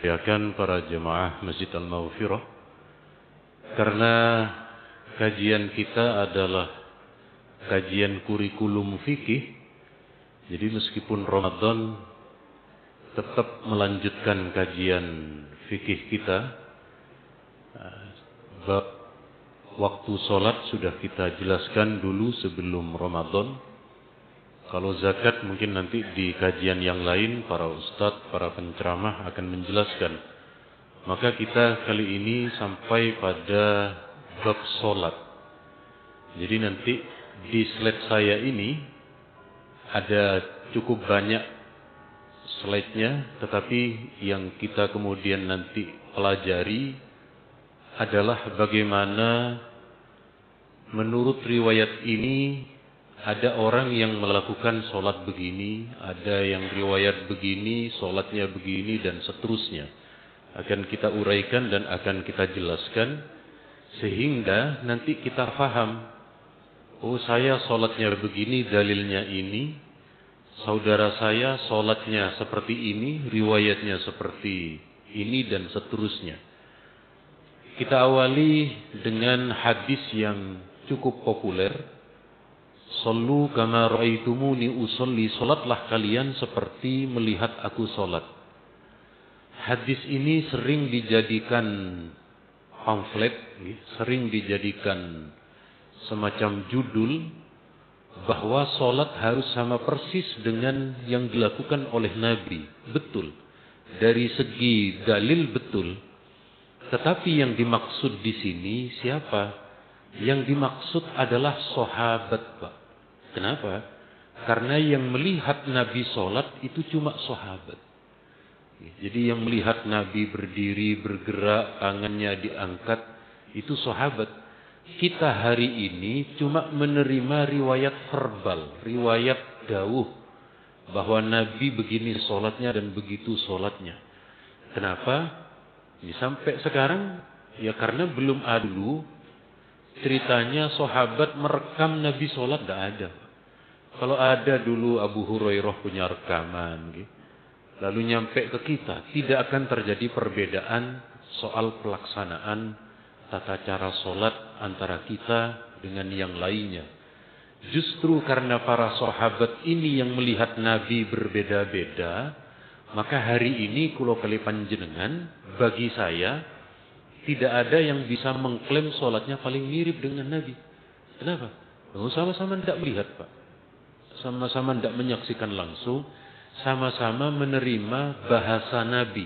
Muliakan para jemaah Masjid Al-Maghfirah, karena kajian kita adalah kajian kurikulum fikih. Jadi meskipun Ramadan tetap melanjutkan kajian fikih kita. Bab waktu sholat sudah kita jelaskan dulu sebelum Ramadan. Kalau zakat mungkin nanti di kajian yang lain para ustadz, para penceramah akan menjelaskan. Maka kita kali ini sampai pada bab sholat. Jadi nanti di slide saya ini ada cukup banyak slide-nya, tetapi yang kita kemudian nanti pelajari adalah bagaimana menurut riwayat ini ada orang yang melakukan sholat begini, ada yang riwayat begini, sholatnya begini, dan seterusnya. Akan kita uraikan dan akan kita jelaskan, sehingga nanti kita paham, oh saya sholatnya begini, dalilnya ini, saudara saya sholatnya seperti ini, riwayatnya seperti ini, dan seterusnya. Kita awali dengan hadis yang cukup populer. Sallu kama ra'aitumuni usolli, salatlah kalian seperti melihat aku salat. Hadis ini sering dijadikan pamflet, sering dijadikan semacam judul, bahwa salat harus sama persis dengan yang dilakukan oleh Nabi. Betul, dari segi dalil betul. Tetapi yang dimaksud di sini siapa? Yang dimaksud adalah sahabat, Pak. Kenapa? Karena yang melihat Nabi sholat itu cuma sahabat. Jadi yang melihat Nabi berdiri, bergerak, tangannya diangkat, itu sahabat. Kita hari ini cuma menerima riwayat verbal, riwayat dawuh, bahwa Nabi begini sholatnya dan begitu sholatnya. Kenapa? Ini sampai sekarang, ya karena belum ada dulu ceritanya sahabat merekam Nabi sholat, tidak ada. Kalau ada dulu Abu Hurairah punya rekaman, lalu nyampe ke kita, tidak akan terjadi perbedaan soal pelaksanaan tata cara sholat antara kita dengan yang lainnya. Justru karena para sahabat ini yang melihat Nabi berbeda-beda, maka hari ini kulo kali panjenengan, bagi saya tidak ada yang bisa mengklaim sholatnya paling mirip dengan Nabi. Kenapa? Sama-sama tidak melihat, Pak. Sama-sama tidak menyaksikan langsung. Sama-sama menerima bahasa Nabi.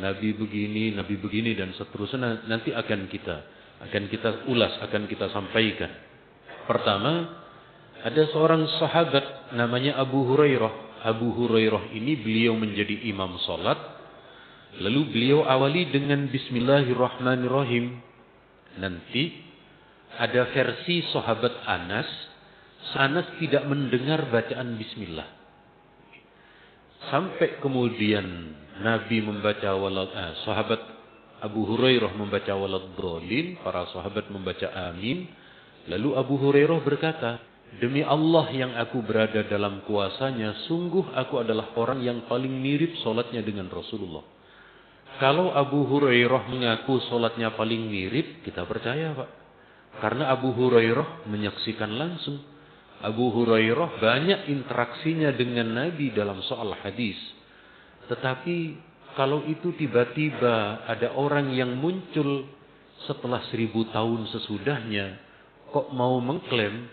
Nabi begini, dan seterusnya. Nanti akan kita ulas, akan kita sampaikan. Pertama, ada seorang sahabat namanya Abu Hurairah. Abu Hurairah ini beliau menjadi imam sholat. Lalu beliau awali dengan Bismillahirrahmanirrahim. Nanti ada versi sahabat Anas. Anas tidak mendengar bacaan Bismillah. Sampai kemudian Nabi membaca sahabat Abu Hurairah membaca waladhdallin, para sahabat membaca amin. Lalu Abu Hurairah berkata, demi Allah yang aku berada dalam kuasanya, sungguh aku adalah orang yang paling mirip solatnya dengan Rasulullah. Kalau Abu Hurairah mengaku solatnya paling mirip, kita percaya, Pak. Karena Abu Hurairah menyaksikan langsung. Abu Hurairah banyak interaksinya dengan Nabi dalam soal hadis. Tetapi kalau itu tiba-tiba ada orang yang muncul setelah 1000 tahun sesudahnya, kok mau mengklaim,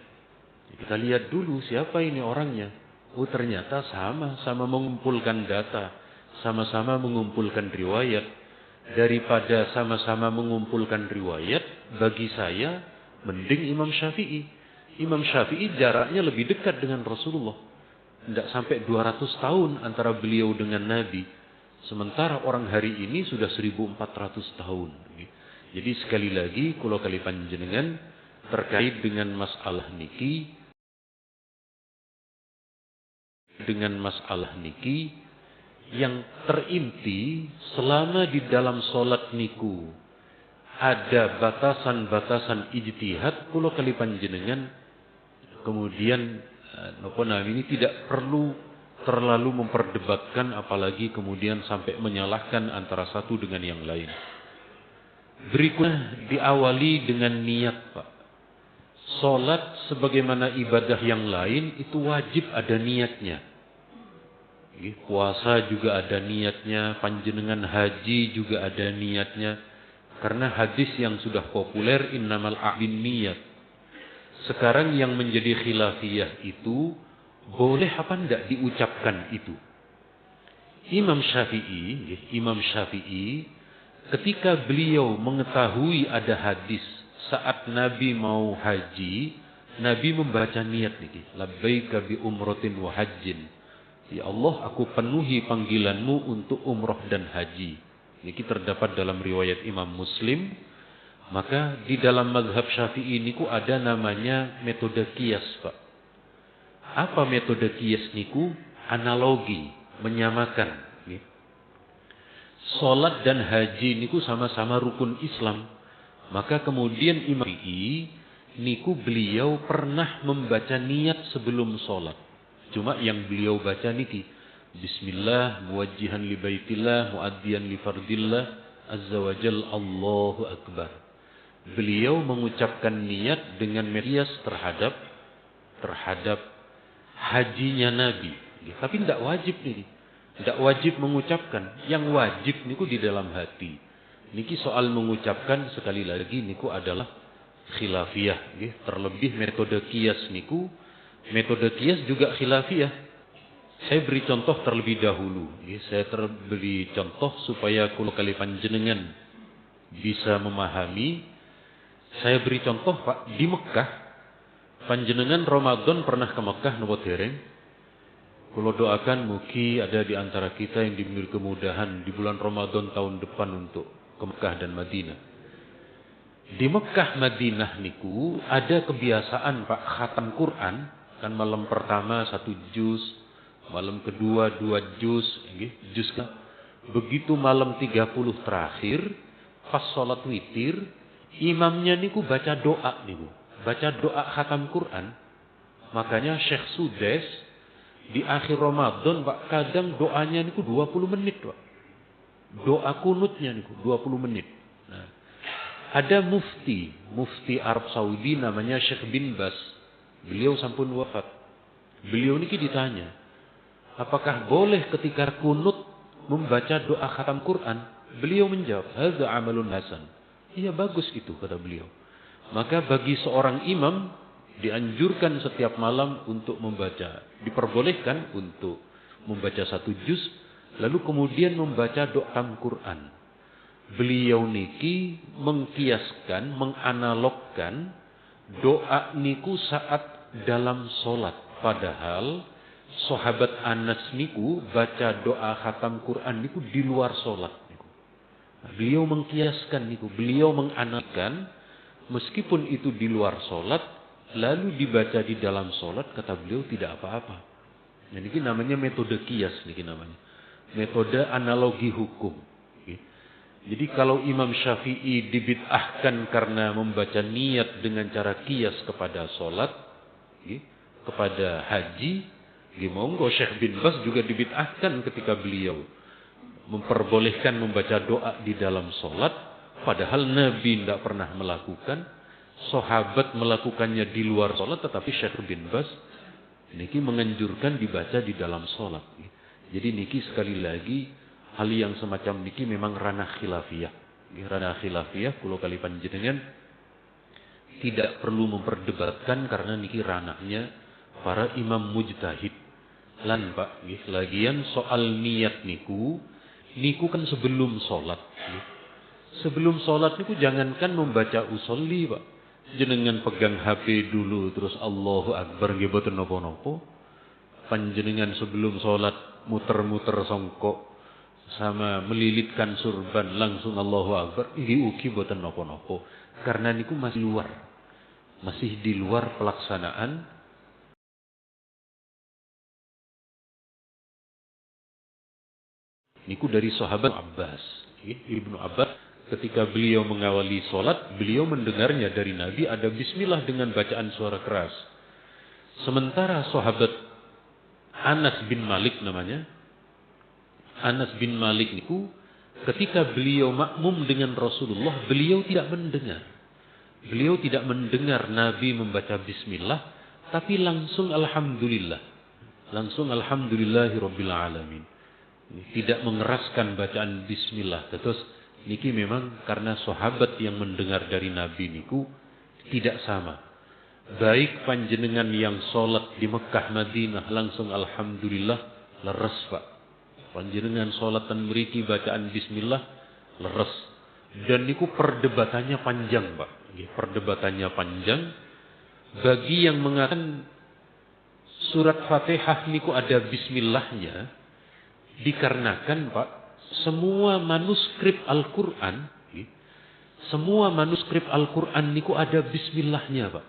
kita lihat dulu siapa ini orangnya. Oh ternyata sama-sama mengumpulkan data, sama-sama mengumpulkan riwayat. Daripada sama-sama mengumpulkan riwayat, bagi saya mending Imam Syafi'i. Imam Syafi'i jaraknya lebih dekat dengan Rasulullah. Tidak sampai 200 tahun antara beliau dengan Nabi. Sementara orang hari ini sudah 1400 tahun. Jadi sekali lagi, kalau kali panjenengan terkait dengan masalah niki, yang terinti selama di dalam solat niku ada batasan-batasan ijtihad, kalau kali panjenengan kemudian ini tidak perlu terlalu memperdebatkan, apalagi kemudian sampai menyalahkan antara satu dengan yang lain. Berikutnya diawali dengan niat, Pak. Salat sebagaimana ibadah yang lain itu wajib ada niatnya. Puasa juga ada niatnya, panjenengan haji juga ada niatnya. Karena hadis yang sudah populer, innamal a'bin niyat. Sekarang yang menjadi khilafiyah itu, boleh apa enggak diucapkan itu? Imam Syafi'i, ketika beliau mengetahui ada hadis saat Nabi mau haji, Nabi membaca niat niki, labbaika bi umratin wa hajjin. Ya Allah, aku penuhi panggilanmu untuk umroh dan haji. Niki terdapat dalam riwayat Imam Muslim. Maka di dalam mazhab Syafi'i niku ada namanya metode qiyas, Pak. Apa metode qiyas niku? Analogi, menyamakan. Salat dan haji niku sama-sama rukun Islam. Maka kemudian Imam Syafi'i niku beliau pernah membaca niat sebelum salat. Cuma yang beliau baca niki, Bismillah muwajjihan li baitillah muaddiyan li fardillah azza wa jal Allahu akbar. Beliau mengucapkan niat dengan merias terhadap hajinya Nabi. Tapi tidak wajib nih. Tidak wajib mengucapkan. Yang wajib niku di dalam hati. Niki soal mengucapkan sekali lagi niku adalah khilafiyah. Terlebih metode qiyas niku. Metode qiyas juga khilafiyah. Saya beri contoh terlebih dahulu. Saya beri contoh supaya kulo kali panjenengan bisa memahami. Saya beri contoh, Pak, di Mekah. Panjenengan Ramadan pernah ke Mekah nopo dereng? Kulo doakan mugi ada di antara kita yang diberi kemudahan di bulan Ramadan tahun depan untuk ke Mekah dan Madinah. Di Mekah Madinah niku ada kebiasaan, Pak, khatam Quran. Kan malam pertama 1 juz, malam kedua 2 juz, juz kan. Begitu malam 30 terakhir, pas sholat witir, imamnya niku baca doa niku, baca doa khatam Quran. Makanya Syekh Sudes di akhir Ramadan, Pak, kadang doanya niku 20 menit, Pak. Doa kunutnya niku 20 menit. Nah, ada mufti Arab Saudi namanya Syekh bin Bas. Beliau sampun wafat. Beliau niki ditanya, apakah boleh ketika kunut membaca doa khatam Quran? Beliau menjawab, hadza amalun hasan. Iya, bagus itu, kata beliau. Maka bagi seorang imam dianjurkan setiap malam untuk membaca, diperbolehkan untuk membaca 1 juz, lalu kemudian membaca doa khatam Quran. Beliau niki mengkiaskan, menganalogkan doa niku saat dalam solat. Padahal sahabat Anas niku baca doa khatam Quran niku di luar solat niku. Beliau mengkiaskan niku, beliau menganalogkan meskipun itu di luar solat, lalu dibaca di dalam solat, kata beliau tidak apa-apa. Nah, ini namanya metode qiyas niki namanya. Metode analogi hukum. Jadi kalau Imam Syafi'i dibid'ahkan karena membaca niat dengan cara qiyas kepada solat, kepada haji, monggo Syekh bin Bas juga dibid'ahkan ketika beliau memperbolehkan membaca doa di dalam solat, padahal Nabi tidak pernah melakukan, sahabat melakukannya di luar solat, tetapi Syekh bin Bas niki menganjurkan dibaca di dalam solat. Jadi niki sekali lagi, hal yang semacam niki memang ranah khilafiyah. Ranah khilafiyah kulo kali panjenengan tidak perlu memperdebatkan karena niki ranahnya para imam mujtahid. Lan, Pak, lagian soal niat niku kan sebelum salat. Sebelum salat niku jangankan membaca usolli, Pak. Jenengan pegang HP dulu terus Allahu Akbar nggih boten napa-napa. Panjenengan sebelum salat muter-muter songkok sama melilitkan surban langsung Allahu Akbar, ini ugi boten napa-napa. Karena niku masih di luar pelaksanaan niku dari sahabat Abbas. Ibnu Abbas ketika beliau mengawali salat, beliau mendengarnya dari Nabi ada bismillah dengan bacaan suara keras. Sementara sahabat Anas bin Malik namanya. Anas bin Malik niku ketika beliau makmum dengan Rasulullah, beliau tidak mendengar. Beliau tidak mendengar Nabi membaca bismillah, tapi langsung alhamdulillah. Langsung alhamdulillahirabbil alamin. Tidak mengeraskan bacaan bismillah. Terus niki memang karena sahabat yang mendengar dari Nabi niku tidak sama. Baik panjenengan yang sholat di Mekah Madinah langsung alhamdulillah leres Pak. Panjenengan sholatan mriki bacaan bismillah leres. Dan niku perdebatannya panjang Pak. Perdebatannya panjang. Bagi yang mengatakan surat Fatihah niku ada bismillahnya, dikarenakan Pak, semua manuskrip Al-Quran, niku ada bismillahnya Pak.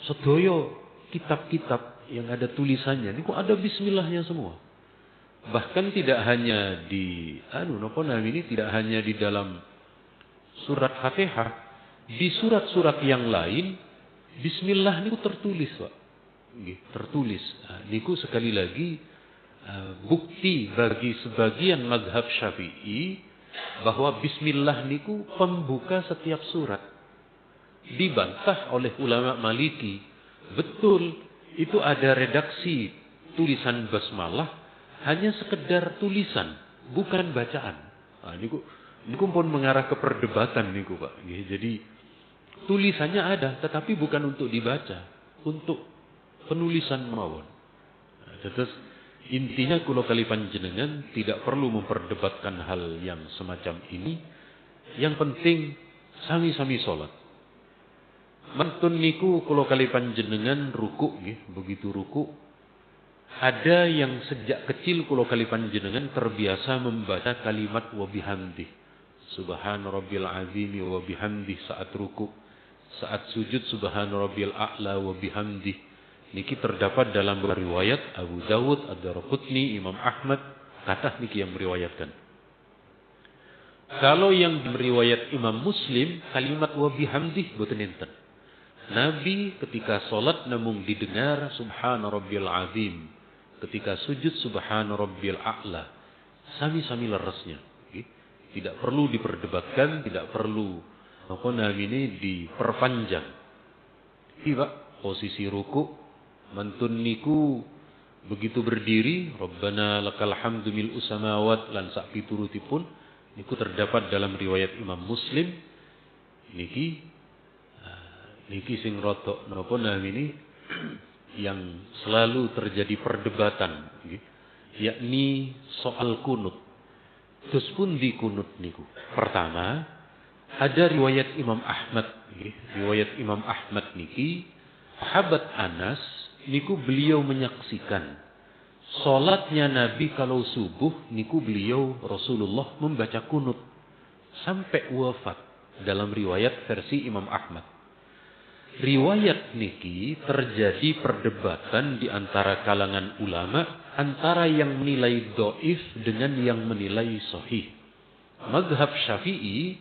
Sedoyo kitab-kitab yang ada tulisannya niku ada bismillahnya semua. Bahkan tidak hanya di tidak hanya di dalam surat Fatihah, di surat-surat yang lain bismillah niku tertulis Pak. Tertulis. Niku sekali lagi bukti bagi sebagian mazhab Syafi'i bahwa bismillah niku pembuka setiap surat. Dibantah oleh ulama Maliki. Betul, itu ada redaksi tulisan basmalah hanya sekedar tulisan, bukan bacaan. Niku pun mengarah ke perdebatan niku Pak. Jadi tulisannya ada, tetapi bukan untuk dibaca, untuk penulisan mawon. Terus intinya kula kali panjenengan tidak perlu memperdebatkan hal yang semacam ini. Yang penting sami-sami salat. Mantun niku kula kali panjenengan ruku nggih, begitu ruku ada yang sejak kecil kula kali panjenengan terbiasa membaca kalimat wa bihamdih. Subhana rabbil azim wa bihamdih saat ruku. Saat sujud subhana rabbil a'la wa bihamdih. Niki terdapat dalam riwayat Abu Dawud, Ad-Darqutni, Imam Ahmad, kathah niki yang meriwayatkan. Kalau yang meriwayat Imam Muslim, kalimat wa bihamdih boten enten. Nabi ketika salat namung didengar subhana rabbil azim. Ketika sujud subhana rabbil a'la. Sami-sami leresnya. Tidak perlu diperdebatkan, tidak perlu diperpanjang. Iya, posisi ruku mantun niku begitu berdiri, Rabbana lakal hamdu mil'u samawat lan sak piturutipun niku terdapat dalam riwayat Imam Muslim. Niki sing rotok yang selalu terjadi perdebatan, yakni soal kunut. Terus pun di kunut niku. Pertama, ada riwayat Imam Ahmad, riwayat Imam Ahmad niki, sahabat Anas niku beliau menyaksikan salatnya Nabi kalau subuh niku beliau Rasulullah membaca kunut sampai wafat dalam riwayat versi Imam Ahmad. Riwayat niki terjadi perdebatan di antara kalangan ulama antara yang menilai dhaif dengan yang menilai sahih. Mazhab Syafi'i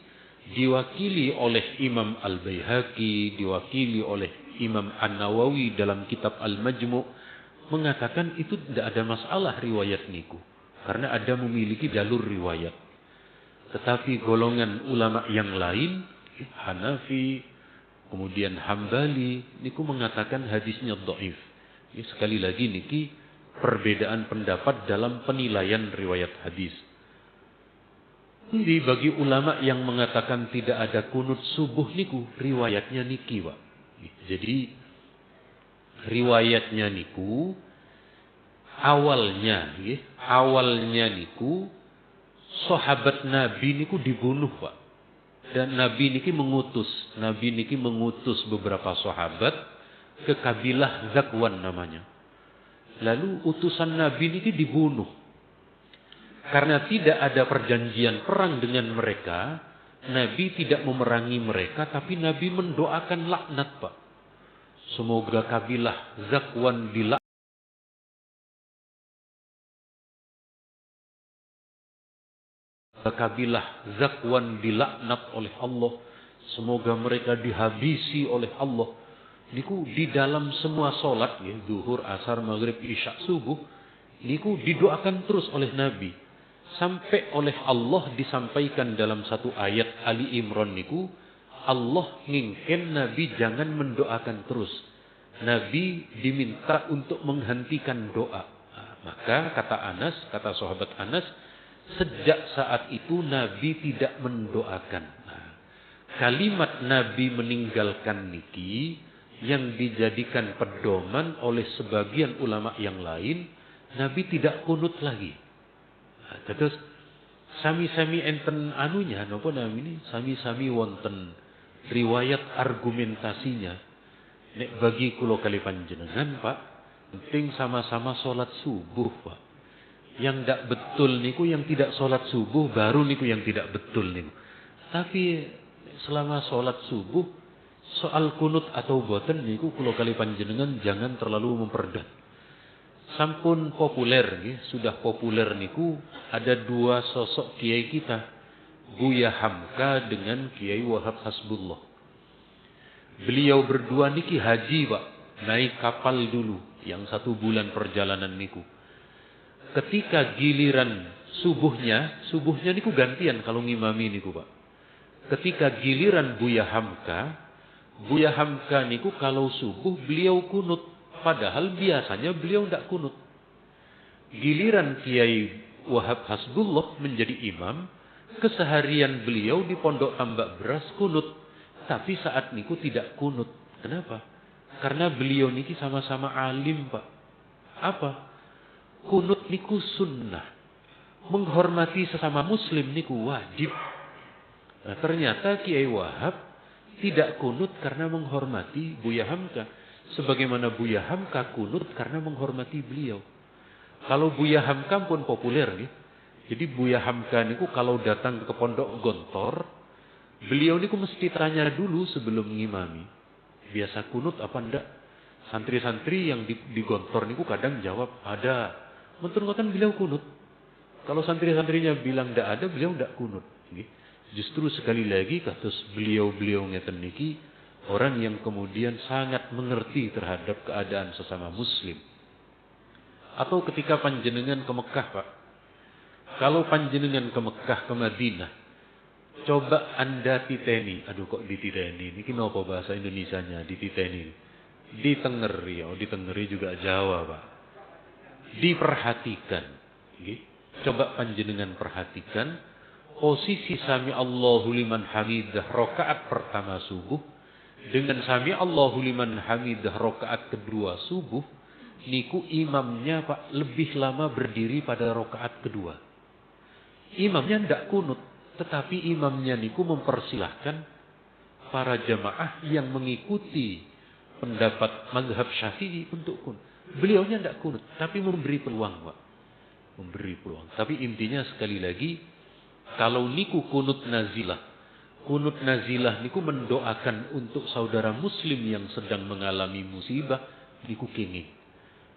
diwakili oleh Imam Al-Baihaqi, diwakili oleh Imam An-Nawawi dalam kitab Al-Majmu' mengatakan itu tidak ada masalah riwayat niku karena ada memiliki jalur riwayat. Tetapi golongan ulama yang lain, Hanafi, kemudian Hambali, niku mengatakan hadisnya dhaif. Ini sekali lagi niki perbedaan pendapat dalam penilaian riwayat hadis. Jadi bagi ulama yang mengatakan tidak ada kunut subuh niku riwayatnya niki Pak. Jadi riwayatnya niku awalnya niku sahabat Nabi niku dibunuh Pak. Dan Nabi niki mengutus beberapa sahabat ke kabilah Zakwan namanya. Lalu utusan Nabi niki dibunuh. Karena tidak ada perjanjian perang dengan mereka, Nabi tidak memerangi mereka, tapi Nabi mendoakan laknat Pak. Semoga kabilah Zakwan dilaknat. Kabilah Zakwan dilaknat oleh Allah. Semoga mereka dihabisi oleh Allah. niku di dalam semua solat, ya, zuhur, asar, maghrib, isya, subuh, niku didoakan terus oleh Nabi. Sampai oleh Allah disampaikan dalam satu ayat Ali Imran niku, Allah nginken Nabi jangan mendoakan terus. Nabi diminta untuk menghentikan doa. Nah, maka kata Anas, kata sahabat Anas, sejak saat itu Nabi tidak mendoakan. Nah, kalimat Nabi meninggalkan niki yang dijadikan pedoman oleh sebagian ulama yang lain, Nabi tidak kunut lagi. Nah, terus sami-sami enten anunya, napa namanya? Sami-sami wonten riwayat argumentasinya. Nek bagi kula kali panjenengan, Pak, penting sama-sama sholat subuh, Pak. Yang tidak betul niku yang tidak sholat subuh, baru niku yang tidak betul niku. Tapi selama sholat subuh, soal kunut atau boten niku kula kali panjenengan jangan terlalu memperdat. Sampun populer, sudah populer niku ada dua sosok kiai kita, Buya Hamka dengan Kiai Wahab Hasbullah. Beliau berdua niki haji, Pak, naik kapal dulu, yang 1 bulan perjalanan niku. Ketika giliran subuhnya niku gantian kalau ngimami niku, Pak. Ketika giliran Buya Hamka niku kalau subuh beliau kunut, padahal biasanya beliau tidak kunut. Giliran Kiai Wahab Hasbullah menjadi imam, keseharian beliau di Pondok Tambak Beras kunut. Tapi saat niku tidak kunut. Kenapa? Karena beliau niki sama-sama alim, Pak. Apa? Kunut niku sunnah. Menghormati sesama muslim niku wajib. Nah, ternyata Kiai Wahab tidak kunut karena menghormati Buya Hamka. Sebagaimana Buya Hamka kunut karena menghormati beliau. Kalau Buya Hamka pun populer, nih. Jadi Buya Hamka niku kalau datang ke Pondok Gontor, beliau niku mesti tanya dulu sebelum ngimami. Biasa kunut apa ndak? Santri-santri yang di Gontor niku kadang jawab ada. Menurut beliau kunut. Kalau santri-santrinya bilang ndak ada, beliau ndak kunut. Justru sekali lagi kados beliau-beliau ngeten niki orang yang kemudian sangat mengerti terhadap keadaan sesama muslim. Atau ketika panjenengan ke Mekah, Pak. Kalau panjenengan ke Mekah, ke Madinah, coba Anda titeni. Aduh, kok dititeni? Ini kenapa bahasa Indonesianya dititeni? Ditengeri, ya, ditengeri juga Jawa, Pak. Diperhatikan. Coba panjenengan perhatikan posisi Sami Allahu liman hamidah rakaat pertama subuh dengan Sami Allahu liman hamidah rakaat kedua subuh. Niku imamnya, Pak, lebih lama berdiri pada rakaat kedua. Imamnya tidak kunut, tetapi imamnya niku mempersilahkan para jamaah yang mengikuti pendapat mazhab Syafi'i untuk kunut. Beliaunya tidak kunut, tapi memberi peluang, Pak. Memberi peluang. Tapi intinya sekali lagi, kalau niku kunut nazilah niku mendoakan untuk saudara muslim yang sedang mengalami musibah, niku kenging.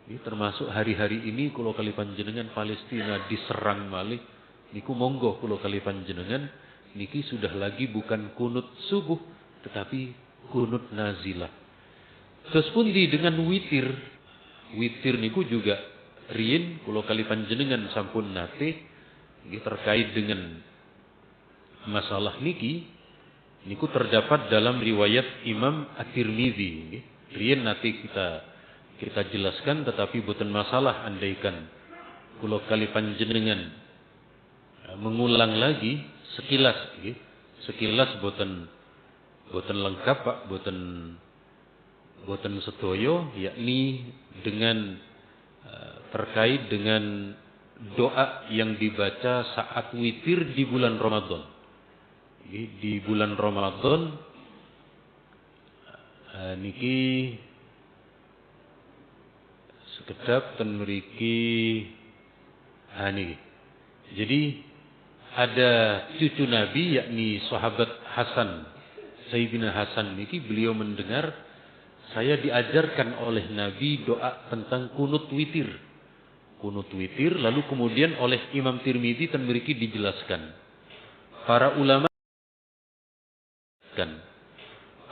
Ini termasuk hari-hari ini kalau kali panjenengan Palestina diserang malih, niku monggo kalau kali panjenengan niki sudah lagi bukan kunut subuh tetapi kunut nazilah. Terus pun dengan witir. Witir niku juga riyin kalau kali panjenengan sampun nate terkait dengan masalah niki niku terdapat dalam riwayat Imam At-Tirmidzi. Riyin nate kita jelaskan, tetapi boten masalah andaikan kula kali panjenengan mengulang lagi sekilas boten lengkap, Pak, boten sedoyo, yakni dengan terkait dengan doa yang dibaca saat witir di bulan Ramadan. Di bulan Ramadan niki sekedap ten mriki niki. Jadi ada cucu Nabi yakni sahabat Hasan, Sayyidina Hasan niki, beliau mendengar saya diajarkan oleh Nabi doa tentang kunut witir. Kunut witir, lalu kemudian oleh Imam Tirmidzi ten mriki dijelaskan.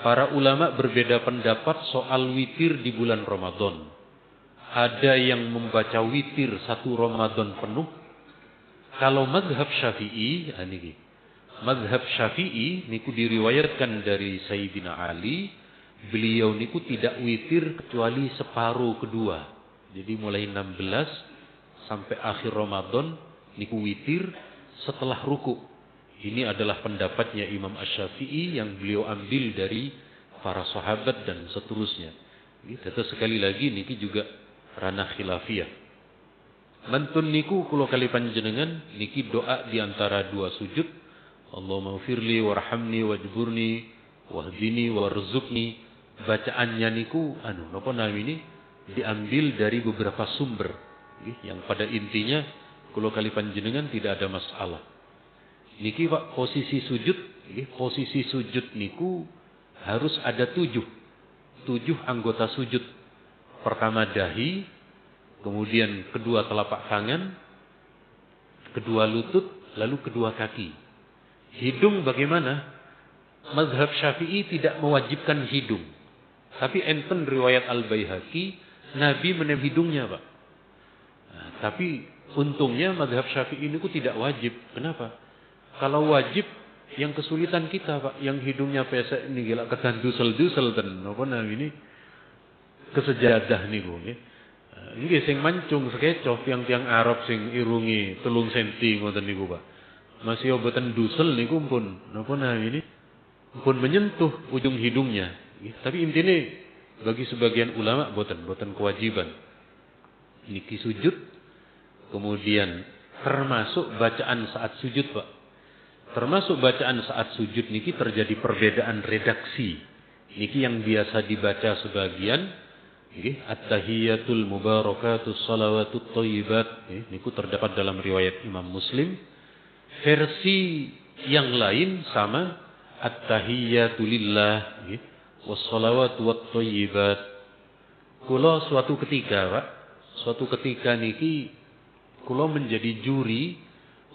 Para ulama berbeda pendapat soal witir di bulan Ramadan. Ada yang membaca witir satu Ramadan penuh. Kalau mazhab Syafi'i, mazhab Syafi'i niku diriwayatkan dari Sayyidina Ali, beliau niku tidak witir kecuali separuh kedua. Jadi mulai 16 sampai akhir Ramadan niku witir setelah ruku. Ini adalah pendapatnya Imam Asy-Syafi'i yang beliau ambil dari para sahabat dan seterusnya. Itu sekali lagi niki juga ranah khilafiyah. Mantun niku kula kali panjenengan niki doa di antara dua sujud. Allahumma firli warhamni wajburni wahdini warzuqni. Bacaannya niku napa namanya diambil dari beberapa sumber yang pada intinya kula kali panjenengan tidak ada masalah. Niki Pak posisi sujud niku harus ada 7 anggota sujud. Pertama dahi, kemudian kedua telapak tangan, kedua lutut, lalu kedua kaki. Hidung bagaimana? Mazhab Syafi'i tidak mewajibkan hidung. Tapi enten riwayat Al-Baihaqi, Nabi menem hidungnya, Pak. Nah, tapi untungnya mazhab Syafi'i ini tidak wajib. Kenapa? Kalau wajib, yang kesulitan kita, Pak, yang hidungnya pesek ini gila kedandusel-dusel ten. Apa namanya ini? Kesejadah niku nggih. Nggih sing mancung sekecoh tiang-tiang Arab sing irungi 3 cm ngoten niku, Pak. Masih boten dusel niku pun napa namanya ini? Pun menyentuh ujung hidungnya. Tapi intinya bagi sebagian ulama boten kewajiban. Niki sujud, kemudian termasuk bacaan saat sujud, Pak. Termasuk bacaan saat sujud niki terjadi perbedaan redaksi. Niki yang biasa dibaca sebagian at-tahiyatul mubarakatus salawatut thayyibat. Niku terdapat dalam riwayat Imam Muslim. Versi yang lain sama at-tahiyatu lillah wassalawatu wathayyibat. Kula suatu ketika niki kula menjadi juri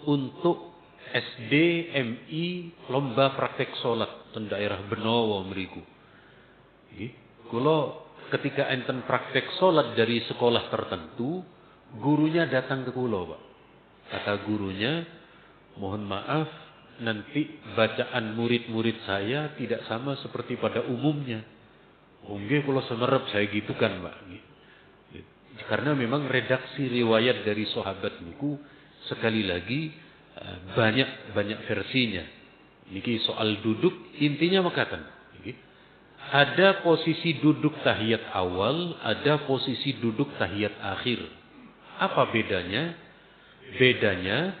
untuk SDMI lomba praktek salat ten daerah Benowo mriku. Kula ketika enten praktek salat dari sekolah tertentu, gurunya datang ke kula, Pak. Kata gurunya, mohon maaf, nanti bacaan murid-murid saya tidak sama seperti pada umumnya. Nggih kula semerep saya gitu kan, Pak. Karena memang redaksi riwayat dari sahabat niku sekali lagi banyak versinya. Niki soal duduk intinya mekaten. Ada posisi duduk tahiyat awal, ada posisi duduk tahiyat akhir. Apa bedanya? Bedanya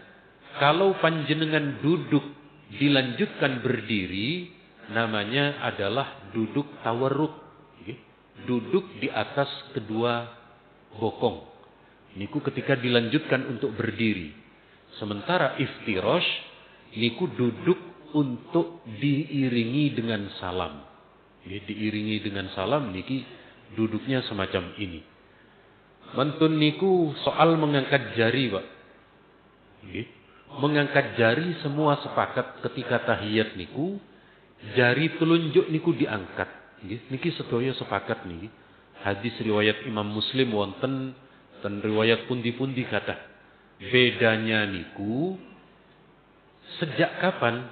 kalau panjenengan duduk dilanjutkan berdiri, namanya adalah duduk tawarruk. Duduk di atas kedua bokong. Niku ketika dilanjutkan untuk berdiri. Sementara iftirosh, niku duduk untuk diiringi dengan salam. Diiringi dengan salam niki duduknya semacam ini. Mantun niku soal mengangkat jari, Pak. Mengangkat jari semua sepakat ketika tahiyat niku jari telunjuk niku diangkat. Niki sedaya sepakat niki. Hadis riwayat Imam Muslim wonten dan riwayat pundi-pundi kata. Bedanya niku sejak kapan?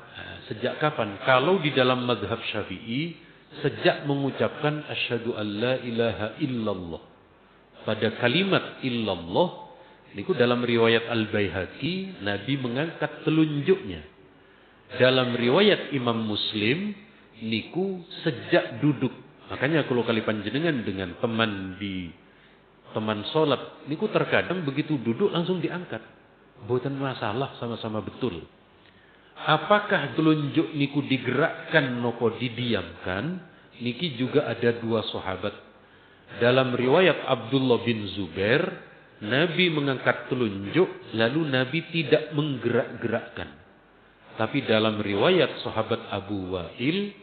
Sejak kapan? Kalau di dalam mazhab Syafi'i sejak mengucapkan asyhadu alla ilaha illallah. Pada kalimat illallah niku dalam riwayat Al-Baihaqi Nabi mengangkat telunjuknya. Dalam riwayat Imam Muslim niku sejak duduk. Makanya kalau kali panjenengan dengan teman sholat niku terkadang begitu duduk langsung diangkat. Boten masalah, sama-sama betul. Apakah telunjuk niku digerakkan nopo didiamkan? Niki juga ada 2 sahabat. Dalam riwayat Abdullah bin Zubair, Nabi mengangkat telunjuk lalu Nabi tidak menggerak-gerakkan. Tapi dalam riwayat sahabat Abu Wa'il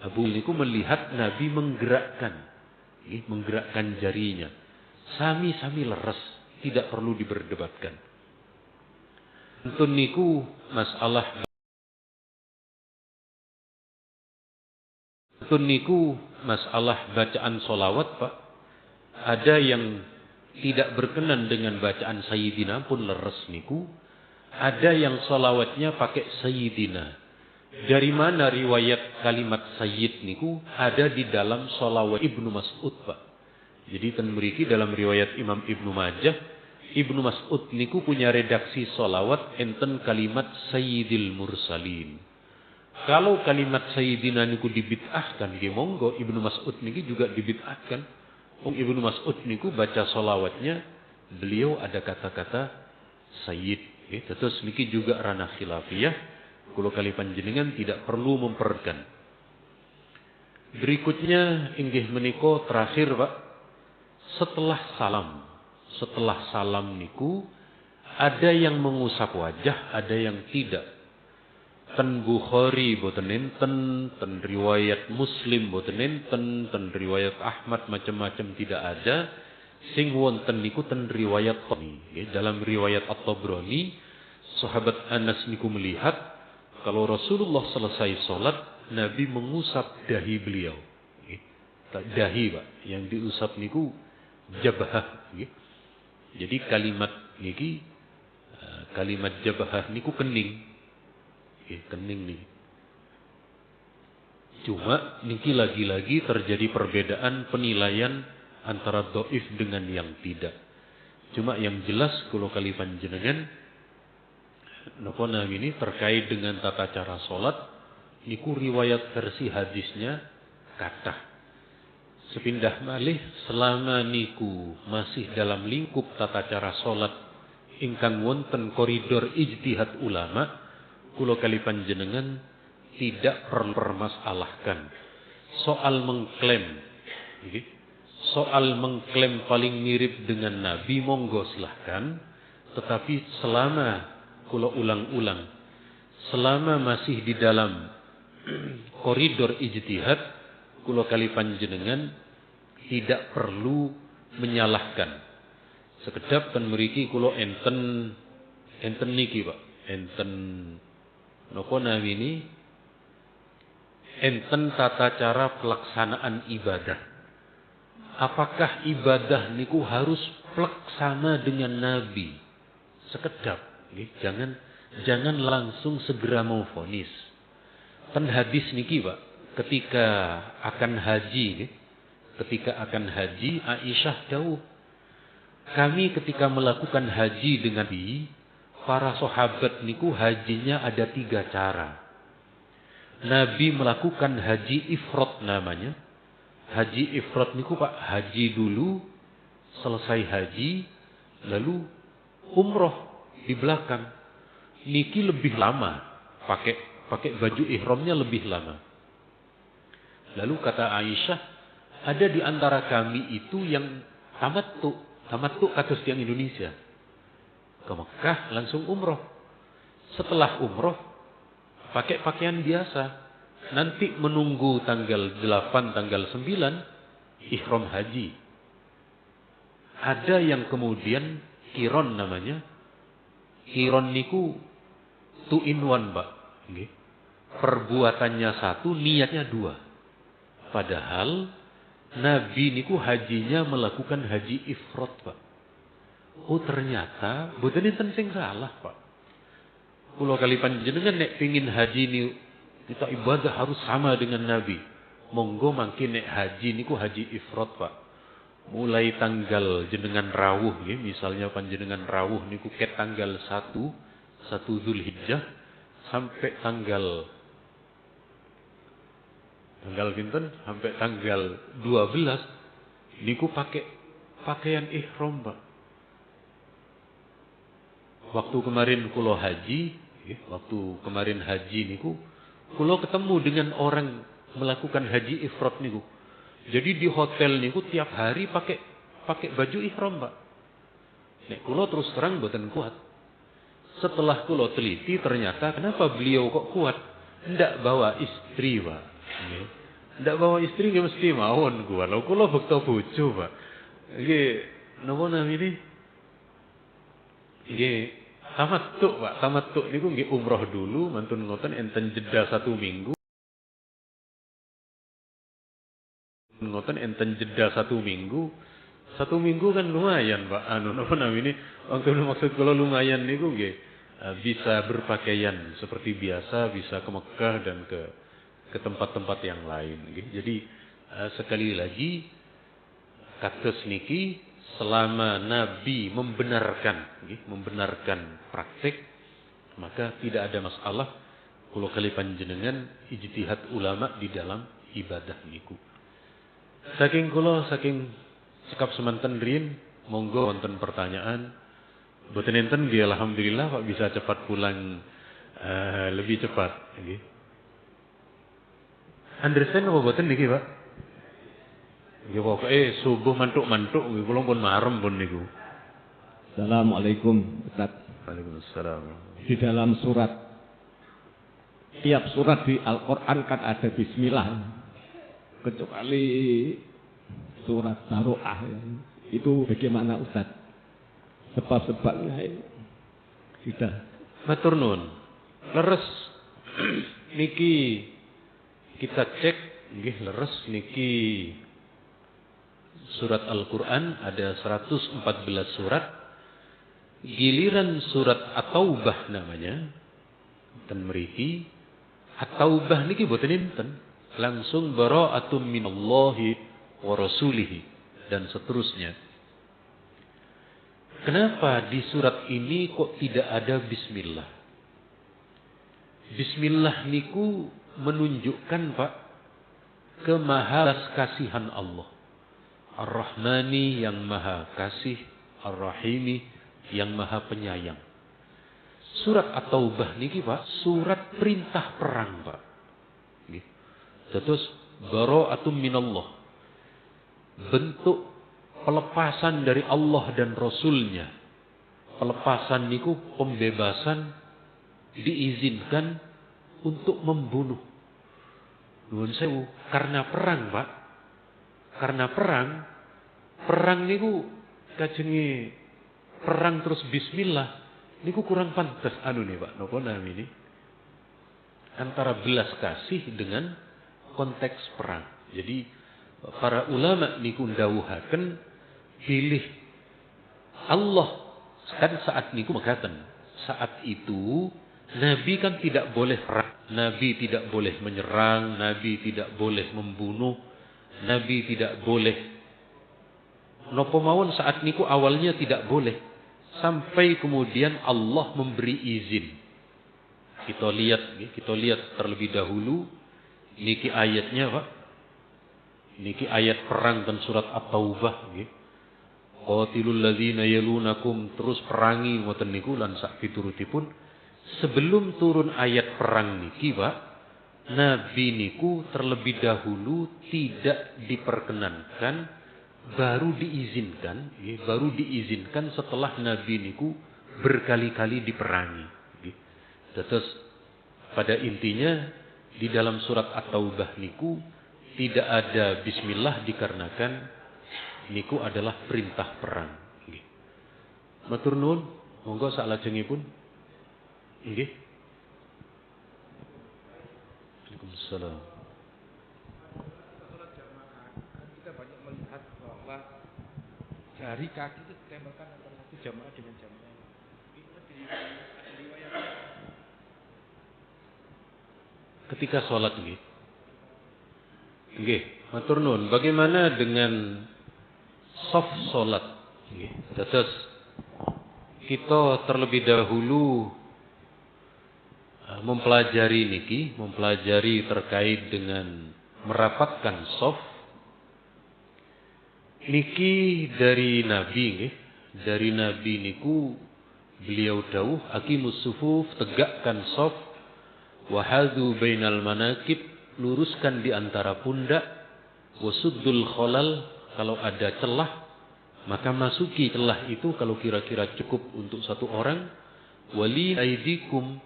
niku melihat Nabi menggerakkan jarinya. Sami-sami leres, tidak perlu diperdebatkan. Untuk niku masalah Tun niku masalah bacaan solawat Pak. Ada yang tidak berkenan dengan bacaan Sayyidina pun leres niku. Ada yang solawatnya pakai Sayyidina. Dari mana riwayat kalimat Sayyid niku ada di dalam solawat Ibnu Mas'ud Pak. Jadi ten mriki dalam riwayat Imam Ibnu Majah, Ibnu Mas'ud niku punya redaksi solawat enten kalimat Sayyidil Mursalin. Kalau kalimat Sayyidina niku dibid'ahkan, nggih monggo Ibnu Mas'ud niki juga dibid'ahkan. Ibnu Mas'ud niku baca solawatnya, beliau ada kata-kata Sayyid. Terus niki juga ranah khilafiyah. Kalau kali panjenengan tidak perlu memperkan. Berikutnya inggih menika terakhir Pak. Setelah salam niku ada yang mengusap wajah, ada yang tidak. Ten Bukhari boten enten, ten riwayat Muslim boten enten, ten riwayat Ahmad macam-macam tidak ada. Sing wonten niku ten riwayat Tabrani. Dalam riwayat At-Tabrani, sahabat Anas niku melihat kalau Rasulullah selesai sholat, Nabi mengusap dahi beliau. Dahi Pak, yang diusap niku jabhah. Jadi kalimat niki, kalimat jabhah niku kening. Kening nih. Cuma niki lagi-lagi terjadi perbedaan penilaian antara doif dengan yang tidak. Cuma yang jelas kalau kali panjenengan napa ini terkait dengan tata cara sholat, niku riwayat versi hadisnya kathah. Sepindah malih selama niku masih dalam lingkup tata cara sholat ingkang wonten koridor ijtihad ulama, kula kali panjenengan tidak perlu permasalahkan. Soal mengklaim paling mirip dengan Nabi monggo silahkan, tetapi selama kula ulang-ulang, selama masih di dalam koridor ijtihad, kula kali panjenengan tidak perlu menyalahkan. Sekedap kan mriki kula enten niki Pak, enten napa namini, enten tata cara pelaksanaan ibadah. Apakah ibadah niku harus pelaksana dengan Nabi? Sekedap. Jangan langsung segera mau vonis. Kan hadis niki Pak, ketika akan haji, Aisyah dawuh, kami ketika melakukan haji dengan Nabi, para sahabat niku hajinya ada 3 cara. Nabi melakukan haji ifrad namanya. Haji ifrad niku Pak, haji dulu, selesai haji, lalu umroh di belakang. Niki lebih lama, pakai baju ihramnya lebih lama. Lalu kata Aisyah, ada di antara kami itu yang tamattu kados yang Indonesia. Ke Mekah langsung umroh. Setelah umroh pakai pakaian biasa. Nanti menunggu tanggal 8, tanggal 9 ihram haji. Ada yang kemudian kiron namanya. Kiron niku 2 in 1 Pak. Perbuatannya 1, niatnya 2. Padahal Nabi niku hajinya melakukan haji ifrad Pak. Oh ternyata boten enten sing salah Pak. Kula kali panjenengan nek pengin haji ni kita ibadah harus sama dengan Nabi. Monggo mangke nek haji niku haji ifrad Pak. Mulai tanggal jenengan rawuh nggih, misalnya panjenengan rawuh niku ket tanggal 1 Zulhijjah sampai tanggal pinten? Sampai tanggal 12 niku pakai pakaian ihram Pak. Waktu kemarin haji niku kula ketemu dengan orang melakukan haji ifrad niku. Jadi di hotel niku tiap hari pakai baju ihram Pak. Nek kula terus terang mboten kuat. Setelah kula teliti ternyata kenapa beliau kok kuat? Ndak bawa istri Pak. Ndak bawa istri nggih mesti mawon kula. Lho kula bekto bojo Pak. Nggih napa namine? Nggih tamattu Pak. Tamattu niku nggih umroh dulu mantun ngoten enten jeda 1 minggu. ngoten enten jeda 1 minggu. 1 minggu kan lumayan, Pak. Napa namanya ini? Waktu maksud kalau lumayan niku nggih bisa berpakaian seperti biasa, bisa ke Mekah dan ke tempat-tempat yang lain nggih. Jadi sekali lagi kados niki selama Nabi membenarkan praktik, maka tidak ada masalah kula kali panjenengan ijtihad ulama di dalam ibadah niku. Saking sekap semanten riyin, monggo wonten pertanyaan. Boten enten nggih, alhamdulillah Pak bisa cepat pulang lebih cepat nggih. Understand apa boten niki, Pak? Nggih pokoke subuh mantuk-mantuk nggih kula pun marem pun niku. Assalamualaikum Ustaz. Waalaikumsalam. Di dalam tiap surat di Al-Quran kan ada bismillah. Kecuali surat Taroah. Itu bagaimana Ustaz? Sebab-sebabnya sudah. Matur nuwun. Leres niki kita cek nggih leres niki surat Al-Quran ada 114 surat. Giliran surat At-Taubah namanya ten mriki At-Taubah niki boten enten, langsung bara'atum minallahi wa rasulihi dan seterusnya. Kenapa di surat ini kok tidak ada bismillah? Bismillah niku menunjukkan, Pak, kemahalas kasihan Allah. Ar-Rahmani yang maha kasih, Ar-Rahimi yang maha penyayang. Surat At-Taubah niki, Pak, surat perintah perang, Pak. Terus bara'atum minallah. Bentuk pelepasan dari Allah dan Rasulnya. Pelepasan niku pembebasan, diizinkan untuk membunuh. Nuwun sewu, karena perang, Pak. Karena perang niku kajenge perang terus bismillah niku kurang pantas nih, Pak. Napa namanya ini? Antara belas kasih dengan konteks perang. Jadi para ulama niku ndawuhaken pilih Allah kan saat niku mekaten. Saat itu Nabi kan tidak boleh perang, Nabi tidak boleh menyerang, Nabi tidak boleh membunuh, Nabi tidak boleh napa mawon saat niku awalnya tidak boleh. Sampai kemudian Allah memberi izin. Kita lihat terlebih dahulu niki ayatnya, Pak. Niki ayat perang dan surat At-Taubah nggih. Qatilul ladzina yalunakum, terus perangi ngoten niku lan sak piturutipun. Sebelum turun ayat perang niki, Pak, Nabi niku terlebih dahulu tidak diperkenankan, baru diizinkan setelah Nabi niku berkali-kali diperangi. Terus pada intinya di dalam surat At-Taubah niku tidak ada bismillah dikarenakan niku adalah perintah perang. Matur nuwun, monggo salajengipun. Nggih. Waalaikumsalam. Kita banyak melihat bahwa jari kaki itu ditembakkan antara satu jamaah dengan jamaah. Itu ada riwayat. Ketika sholat nggih. Nggih, matur nuwun. Bagaimana dengan shaf sholat? Nggih. Terus kita terlebih dahulu mempelajari terkait dengan merapatkan shaf. Niki dari Nabi nggih. Dari Nabi niku beliau dawuh aqimus sufuf, tegakkan shaf, wahadu bainal manakib, luruskan di antara pundak, wasuddul khalal, kalau ada celah maka masuki celah itu kalau kira-kira cukup untuk satu orang. Wali aidikum,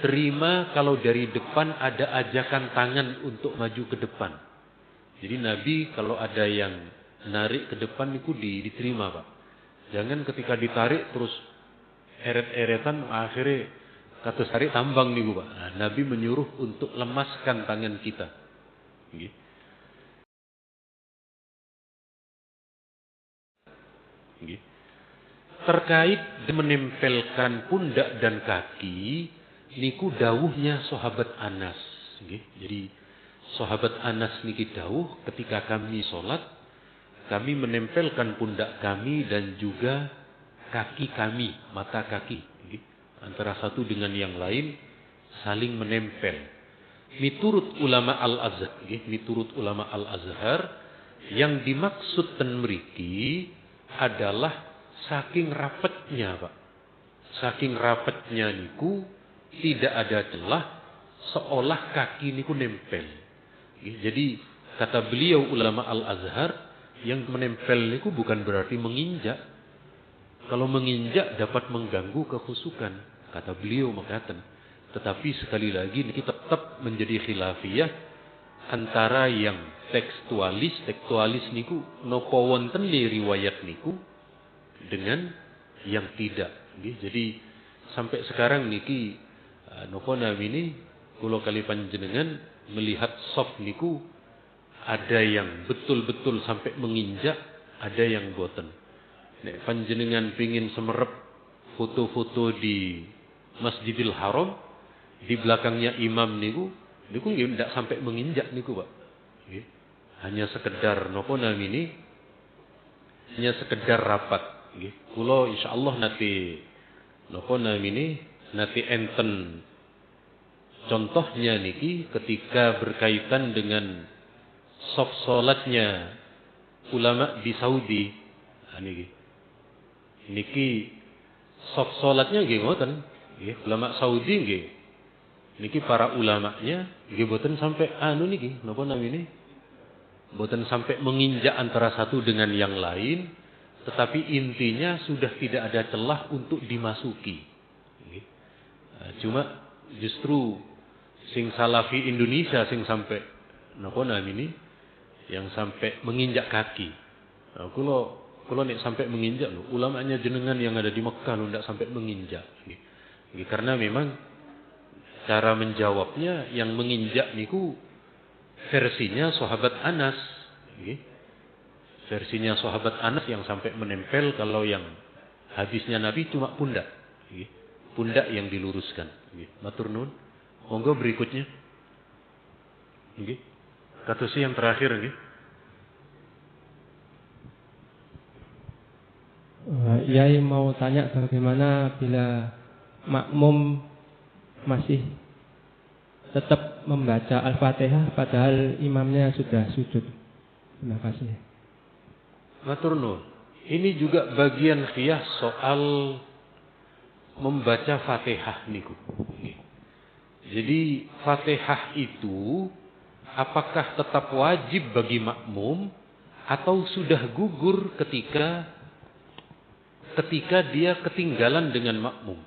terima kalau dari depan ada ajakan tangan untuk maju ke depan. Jadi Nabi kalau ada yang narik ke depan itu diterima, Pak. Jangan ketika ditarik terus eret-eretan akhirnya kados tarik tambang niku, Pak. Nah, Nabi menyuruh untuk lemaskan tangan kita. Nggih. Nggih. Terkait menempelkan pundak dan kaki niku dawuhnya sahabat Anas. Nggih. Jadi sahabat Anas niki dawuh ketika kami sholat, kami menempelkan pundak kami dan juga kaki kami, mata kaki. Nggih. Antara satu dengan yang lain saling menempel. Miturut ulama Al-Azhar, miturut ulama Al-Azhar, yang dimaksud ten mriki adalah saking rapatnya, Pak. Saking rapatnya niku tidak ada celah seolah kaki niku nempel. Jadi kata beliau ulama Al-Azhar, yang menempel niku bukan berarti menginjak. Kalau menginjak dapat mengganggu kekhusukan, kata beliau mengatakan. Tetapi sekali lagi ini tetap menjadi khilafiyah antara yang tekstualis niku napa wonten riwayat niku dengan yang tidak. Jadi sampai sekarang niki napa namini kula kali panjenengan melihat soft niku ada yang betul-betul sampai menginjak, ada yang boten. Nek panjenengan pengin semerep foto-foto di Masjidil Haram, di belakangnya imam niku ndak sampai menginjak niku, Pak. Nggih. Hanya sekedar napa namini? Hanya sekedar rapat, nggih. Kula insyaallah nanti napa namini? Nanti enten contohnya niki ketika berkaitan dengan saf salatnya ulama di Saudi. Niki saf salatnya nggih ngoten, nggih. Ulama Saudi nggih. Niki para ulamanya nggih boten sampai niki napa namine? Boten sampai menginjak antara satu dengan yang lain, tetapi intinya sudah tidak ada celah untuk dimasuki. Nggih. Cuma justru sing salafi Indonesia sing sampai napa namine? Yang sampai menginjak kaki. Kula nek sampai menginjak lho, ulamanya jenengan yang ada di Mekah lho ndak sampai menginjak. Nggih. Karena memang cara menjawabnya yang menginjak niku versinya sahabat Anas. Versinya sahabat Anas yang sampai menempel, kalau yang hadisnya Nabi cuma pundak. Pundak yang diluruskan. Matur nuwun. Monggo berikutnya. Kados yang terakhir nggih. Yai mau tanya bagaimana bila makmum masih tetap membaca Al-Fatihah padahal imamnya sudah sujud. Terima kasih. Matur nuwun. Ini juga bagian khiyah soal membaca Fatihah niku. Jadi Fatihah itu apakah tetap wajib bagi makmum atau sudah gugur ketika dia ketinggalan dengan makmum?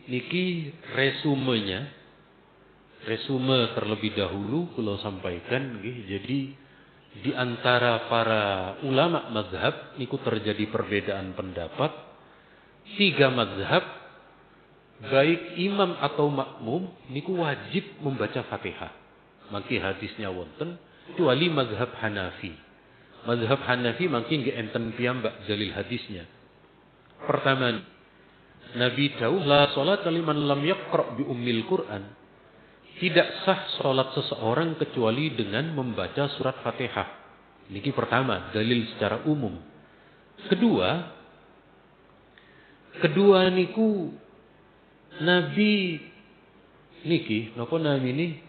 Niki resume terlebih dahulu kula sampaikan nggih. Jadi di antara para ulama mazhab niku terjadi perbedaan pendapat. 3 mazhab baik imam atau makmum niku wajib membaca Fatihah. Mangki hadisnya wonten kecuali mazhab Hanafi. Mazhab Hanafi mangki nggih enten piyambak dalil hadisnya. Pertama, Nabi dawuh la salat liman lam yaqra bi ummil Quran. Tidak sah salat seseorang kecuali dengan membaca surat Fatihah. Niki pertama, dalil secara umum. Kedua niku Nabi niki napa namine?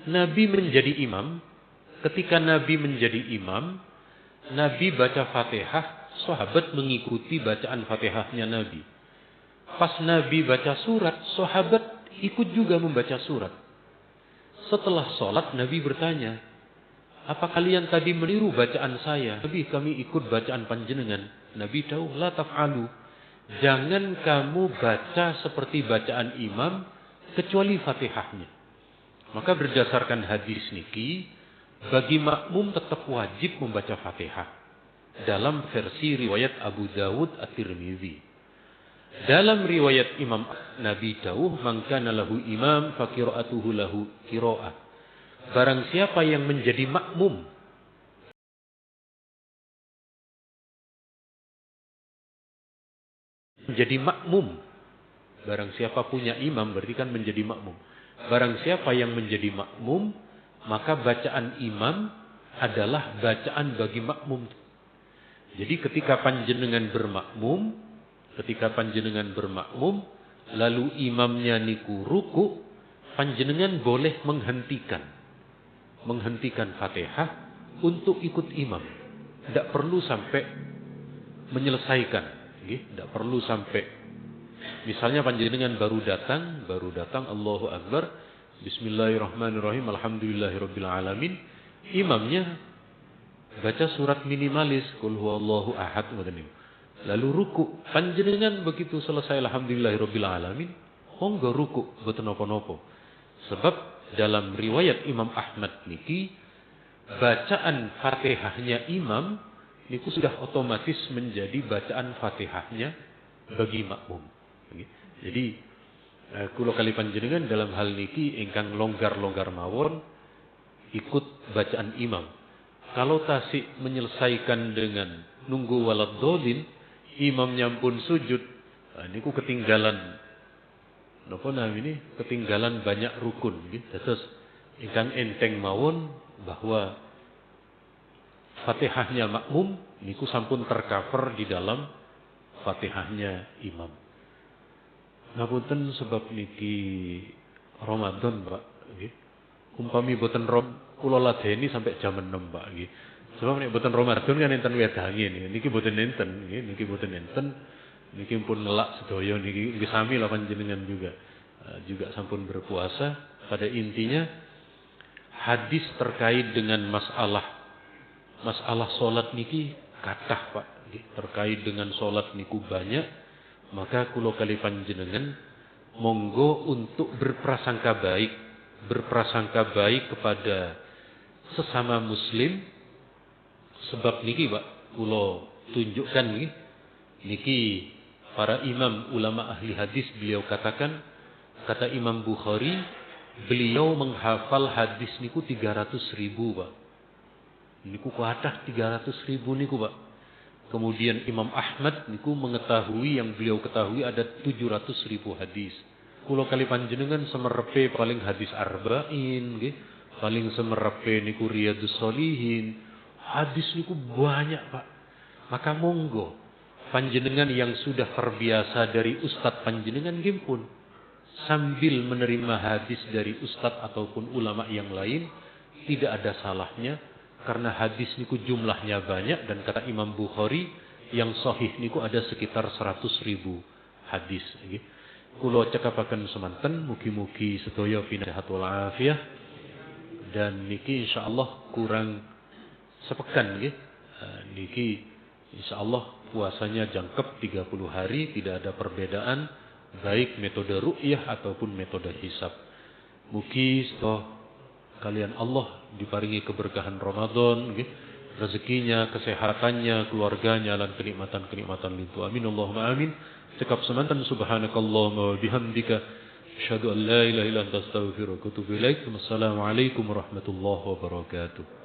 Nabi menjadi imam. Ketika Nabi menjadi imam, Nabi baca Fatihah, sahabat mengikuti bacaan Fatihahnya Nabi. Pas Nabi baca surat, sahabat ikut juga membaca surat. Setelah sholat, Nabi bertanya, apa kalian tadi meniru bacaan saya? Nabi, kami ikut bacaan panjenengan. Nabi tahu, la taf'alu. Jangan kamu baca seperti bacaan imam, kecuali Fatihahnya. Maka berdasarkan hadis niki, bagi makmum tetap wajib membaca Fatihah. Dalam versi riwayat Abu Dawud At-Tirmidzi. Dalam riwayat Imam Nabi dawuh, man kana lahu imam fa qira'atuhu lahu qira'ah. Barang siapa yang menjadi makmum menjadi makmum. Barang siapa punya imam berarti kan menjadi makmum. Barang siapa yang menjadi makmum, maka bacaan imam adalah bacaan bagi makmum. Jadi ketika panjenengan bermakmum, lalu imamnya niku ruku, panjenengan boleh menghentikan Fatihah untuk ikut imam. Tidak perlu sampai menyelesaikan, tidak perlu sampai. Misalnya panjenengan baru datang Allahu Akbar, Bismillahirrahmanirrahim, Alhamdulillahirabbil alamin. Imamnya baca surat minimalis, Qul huwallahu ahad, lalu ruku. Panjenengan begitu selesai Alhamdulillahirabbil alamin, monggo ruku, boten napa-napa. Sebab dalam riwayat Imam Ahmad niki, bacaan Fatihahnya imam niku sudah otomatis menjadi bacaan Fatihahnya bagi makmum. Jadi kula kali panjenengan dalam hal niki ingkang longgar-longgar mawon ikut bacaan imam. Kalau tasik menyelesaikan dengan nunggu waladhdallin, imamnya pun sujud, niku ketinggalan ketinggalan banyak rukun. Terus ingkang enteng mawon bahwa Fatihahnya makmum niku sampun tercover di dalam Fatihahnya imam. Ngapunten sebab niki Ramadan, Pak. Umpami boten kula ladeni sampai jam 6, Pak. Sebab nek boten Ramadan kan enten wedange niki boten enten, niki boten enten. Niki pun ngelak sedaya niki sami lah panjenengan juga sampun berpuasa. Pada intinya hadis terkait dengan masalah salat niki kathah, Pak. Terkait dengan salat niku banyak. Maka kula kali panjenengan monggo untuk berprasangka baik kepada sesama muslim. Sebab niki, Pak, kula tunjukkan niki para imam ulama ahli hadis, beliau katakan, kata Imam Bukhari, beliau menghafal hadis niku 300.000, Pak. Niku kuatah 300.000 niku, Pak. Kemudian Imam Ahmad niku mengetahui, yang beliau ketahui ada 700.000 hadis. Kula kali panjenengan semerepe paling hadis arba'in, paling semerepe niku Riyadhus Shalihin. Hadis niku banyak, Pak. Maka monggo panjenengan yang sudah terbiasa dari ustadz panjenengan pun sambil menerima hadis dari ustadz ataupun ulama yang lain, tidak ada salahnya. Karena hadis niku jumlahnya banyak, dan kata Imam Bukhari yang sahih niku ada sekitar 100.000 hadis. Kula cekapaken semanten, mugi-mugi sedaya pinahat wal afiyah. Dan niki insyaallah kurang sepekan niki insyaallah puasanya jangkep 30 hari, tidak ada perbedaan baik metode ru'yah ataupun metode hisab. Mugi sedaya kalian Allah diparingi keberkahan Ramadan, rezekinya, kesehatannya, keluarganya, dan kenikmatan-kenikmatan lintu. Amin Allahumma amin. Cekap semantan subhanakallahumma wa bihamdika asyhadu an la ilaha illa anta astaghfiruka wa atubu ilaik. Wassalamualaikum warahmatullahi wabarakatuh.